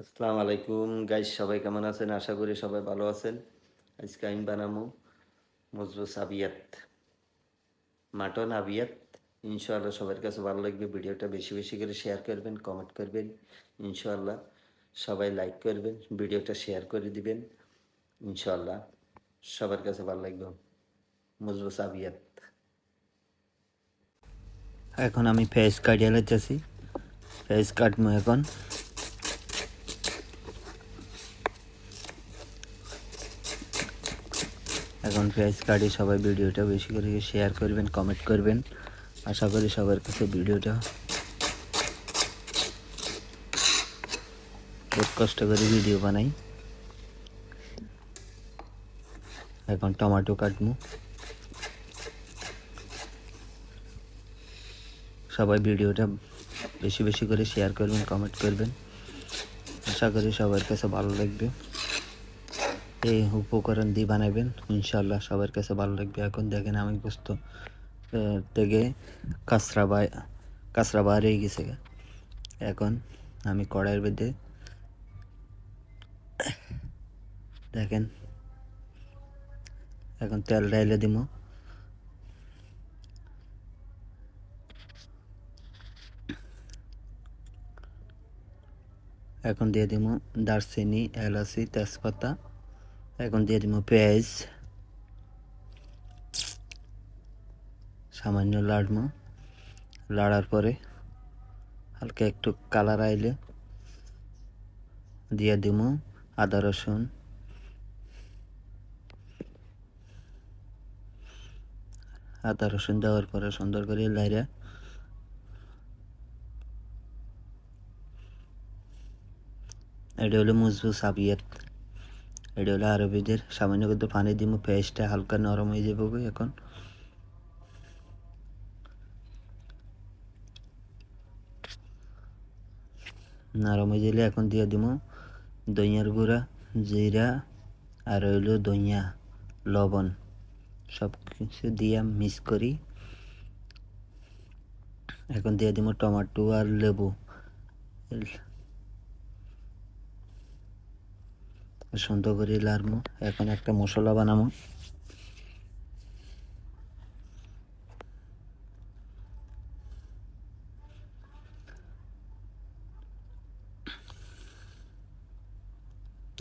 আসসালামু আলাইকুম গাইস, সবাই কেমন আছেন? আশা করি সবাই ভালো আছেন। আজকে আমি বানাবো মজবুস আবিয়াত, মাটন আবিয়াত। ইনশাআল্লাহ সবার কাছে ভালো লাগবে। ভিডিওটা বেশি বেশি করে শেয়ার করবেন, কমেন্ট করবেন। ইনশাআল্লাহ সবাই লাইক করবেন, ভিডিওটা শেয়ার করে দিবেন। ইনশাআল্লাহ সবার কাছে ভালো লাগবে মজবুস আবিয়াত। এখন আমি ফেস কাটিয়ে লাইতেছি, ফেস কাটবো এখন। এখন ফেস কাটি, সবাই ভিডিওটা বেশি করে শেয়ার করবেন, কমেন্ট করবেন। আশা করি সবার কাছে ভিডিওটা বহুত কষ্ট করে ভিডিও বানাই। এখন টমেটো কাটবো। সবাই ভিডিওটা বেশি বেশি করে শেয়ার করবেন, কমেন্ট করবেন। আশা করি সবার কাছে ভালো লাগবে। এই উপকরণ দিয়ে বানাবেন, ইনশাল্লাহ সবার কাছে ভালো লাগবে। এখন দেখেন আমি গোস্ত থেকে কাঁচরা বার হয়ে গেছে। এখন আমি কড়াইয়ের মধ্যে দেখেন এখন তেল ঢাইলে দিব। এখন দিয়ে দিব দারচিনি, এলাচি, তেজপাতা। এখন দিয়ে দিব পেঁয়াজ, সামান্য লাড়বো। লাড়ার পরে হালকা একটু কালার আইলে দিয়ে দিব আদা রসুন। আদা রসুন দেওয়ার পরে সুন্দর করে লাইরা এটা হলো মজবুস আবিয়াত। এটা হলো আরবিদের। সামান্য কিন্তু পানি দিব, পেঁয়াজটা হালকা নরম হয়ে যাবে। এখন নরম হয়ে গেলে এখন দিয়ে দিব ধনিয়ার গুঁড়া, জিরা আর হইলো ধনিয়া, লবণ। সব কিছু দিয়ে মিক্স করি। এখন দিয়ে দিব টমেটো আর লেবু। সুন্দর করে লাড়বো। এখন একটা মশলা বানাবো।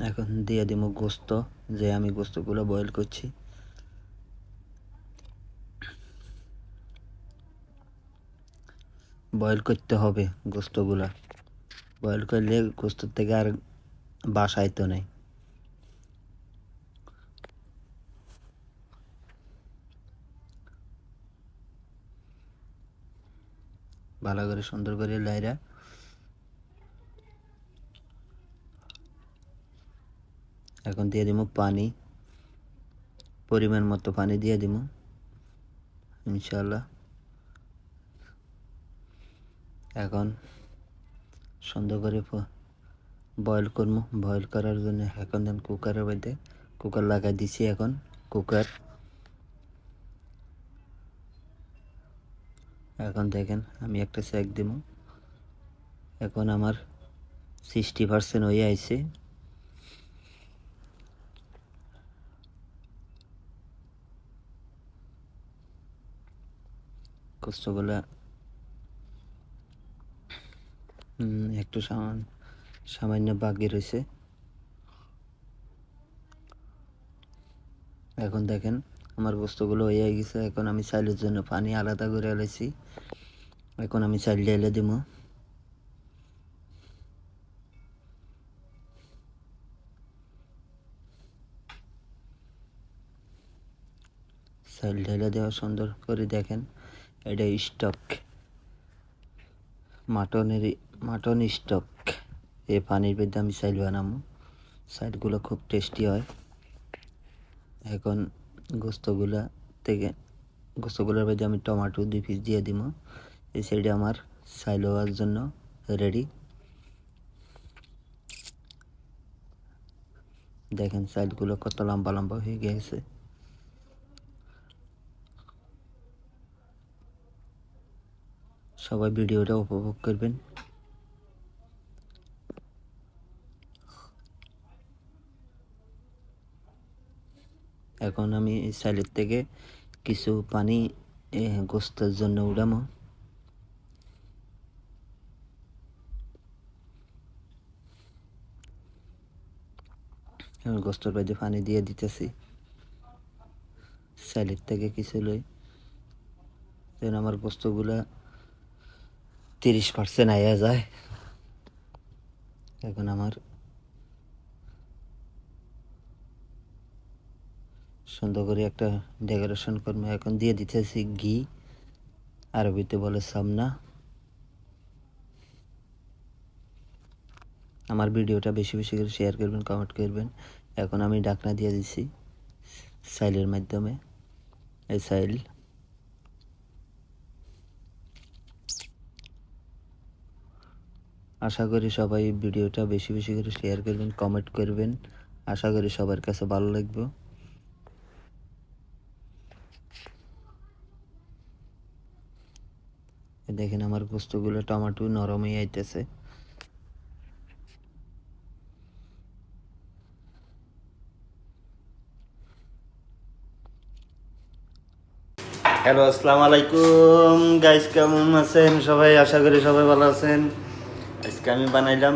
এখন দিয়ে দিব গোস্ত, যে আমি গোস্তগুলো বয়েল করছি। বয়েল করতে হবে গোস্তগুলা। বয়েল করলে গোস্ত থেকে আর বাসাইতো নেই। ভালো করে সুন্দর করে লাইরা এখন দিয়ে দিব পানি, পরিমাণ মতো পানি দিয়ে দিব ইনশাল্লাহ। এখন সুন্দর করে বয়েল করবো। বয়েল করার জন্য এখন আমি কুকারের মধ্যে কুকার লাগাই দিছি। এখন কুকার, এখন দেখেন আমি একটা সেক দিব। এখন আমার 60% হয়ে আইছে। গোস্তগুলা একটু সামান্য বাকি রয়েছে। এখন দেখেন আমার গোস্তগুলো হয়ে গেছে। এখন আমি চাইলের জন্য পানি আলাদা করে এলাইছি। এখন আমি চাইল ঢেলে দিব। চাইল ঢেলে দেওয়া সুন্দর করে। দেখেন এটা স্টক, মাটন স্টক। এই পানির মধ্যে আমি চাইল বানাবো। চাইলগুলো খুব টেস্টি হয়। এখন গোস্তগুলোর মধ্যে আমি টমেটো 2 পিস দিয়ে দিব। এই সাইডে আমার চাইল হওয়ার জন্য রেডি। দেখেন চাইলগুলো কত লম্বা লম্বা হয়ে গেছে। সবাই ভিডিওটা উপভোগ করবেন। এখন আমি এই সাইলের থেকে কিছু পানি গোস্তের জন্য উঠামো। আমি গোস্তের মধ্যে পানি দিয়ে দিতেছি সাইলের থেকে কিছু লই, যেন আমার গোস্তগুলা 30% আয়া যায়। এখন আমার সুন্দর করে একটা ডেকোরেশন করবো। এখন দিয়ে দিতেছি ঘি, আরবিতে বলে সামনা। আমার ভিডিওটা বেশি বেশি করে শেয়ার করবেন, কমেন্ট করবেন। এখন আমি ঢাকনা দিয়ে দিছি সাইলের মাধ্যমে। এই সাইল আশা করি সবাই ভিডিওটা বেশি বেশি করে শেয়ার করবেন, কমেন্ট করবেন। আশা করি সবার কাছে ভালো লাগবে। দেখেন আমার গোস্তগুলো টমেটো নরম হয়ে আইতেছে। হ্যালো, আসসালামু আলাইকুম গাইস, কেমন আছেন সবাই? আশা করি সবাই ভালো আছেন। আজকে আমি বানাইলাম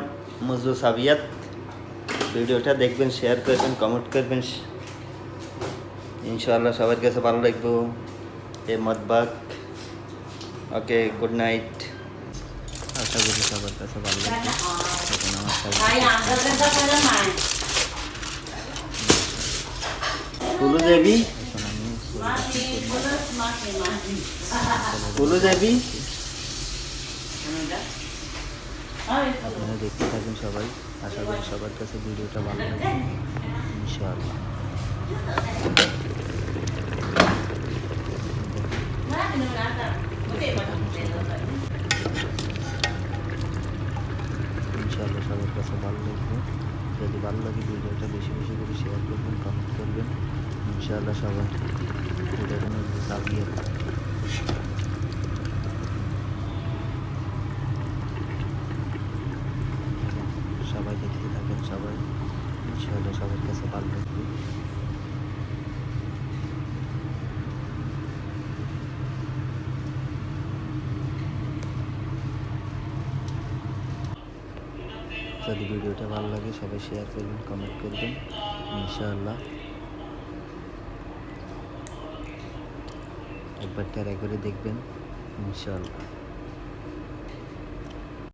মজবুস আবিয়াত। ভিডিওটা দেখবেন, শেয়ার করবেন, কমেন্ট করবেন। ইনশাআল্লাহ সবার কাছে ভালো লাগবে। এ মতবাক। ওকে, গুড নাইট। আশা করি সবার কাছে ভালো লাগবে। এখন আমার কুলু দেবী, কুলু দেবী, আপনারা দেখতে থাকুন সবাই। আশা করি সবার কাছে ভিডিওটা ভালো লাগবে ইনশাআল্লাহ। ইনশাআল্লাহ সবার কাছে ভালো লাগবে। যদি ভালো লাগে ভিডিওটা বেশি বেশি করে শেয়ার করবেন, কমেন্ট করবেন। ইনশাআল্লাহ সবাই ভিডিওটা চালিয়ে সবাই দেখতে থাকেন সবাই। ইনশাআল্লাহ সবার কাছে ভালো লাগবে। যদি ভিডিওটা ভালো লাগে সবাই শেয়ার করবেন, কমেন্ট করবেন। ইনশাআল্লাহ একবার ট্রাই করে দেখবেন ইনশাআল্লাহ।